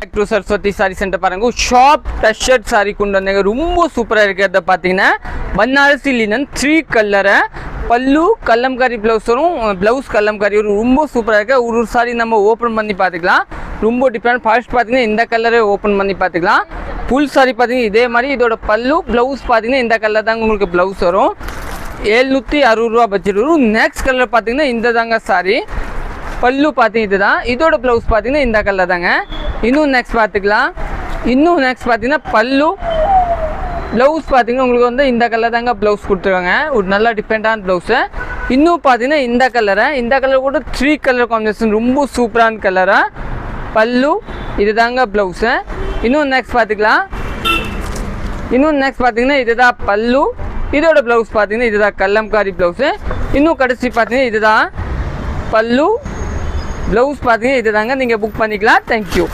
to Saraswati Saree Center பாருங்க sharp டச்சட் saree கொண்டு வந்தாங்க ரொம்ப சூப்பரா இருக்கிறத பாத்தீங்கன்னா பனாரசி லினன் 3 கலர் பல்லு கலம்காரி ப்ளவுஸ் வரும் ப்ளவுஸ் கலம்காரி வரும் ரொம்ப சூப்பரா இருக்கு ஒரு saree நம்ம ஓபன் பண்ணி பாத்துக்கலாம் ரொம்ப டிஃபரண்ட் ஃபர்ஸ்ட் பாத்தீங்கன்னா இந்த கலரை ஓபன் பண்ணி பாத்துக்கலாம் ஃபுல் saree பாத்தீங்கன்னா இதே மாதிரி இதோட பல்லு ப்ளவுஸ் பாத்தீங்கன்னா இந்த கலர் தான் உங்களுக்கு ப்ளவுஸ் வரும் 760 ரூபாய் பட்ஜெட் வரும் நெக்ஸ்ட் கலர் பாத்தீங்கன்னா இந்த தாங்க saree பல்லு பாத்தீங்க இதுதான் இதோட ப்ளவுஸ் பாத்தீங்கன்னா இந்த கலர் தாங்க இன்னும் நெக்ஸ்ட் பார்த்துக்கலாம் இன்னும் நெக்ஸ்ட் பார்த்தீங்கன்னா பல்லு ப்ளவுஸ் பார்த்தீங்கன்னா உங்களுக்கு வந்து இந்த கலர் தாங்க ப்ளவுஸ் கொடுத்துருக்காங்க ஒரு நல்ல டிஃப்ரெண்ட்டான ப்ளவுஸு இன்னும் பார்த்தீங்கன்னா இந்த கலர் கூட 3 கலர் காம்பினேஷன் ரொம்ப சூப்பரான கலராக பல்லு இது தாங்க ப்ளவுஸு இன்னும் நெக்ஸ்ட் பார்த்துக்கலாம் இன்னும் நெக்ஸ்ட் பார்த்தீங்கன்னா இதுதான் பல்லு இதோட ப்ளவுஸ் பார்த்தீங்கன்னா இதுதான் கல்லம்காரி ப்ளவுஸு இன்னும் கடைசி பார்த்தீங்கன்னா இதுதான் பல்லு ப்ளவுஸ் பார்த்தீங்கன்னா இது தாங்க நீங்கள் புக் பண்ணிக்கலாம் தேங்க்யூ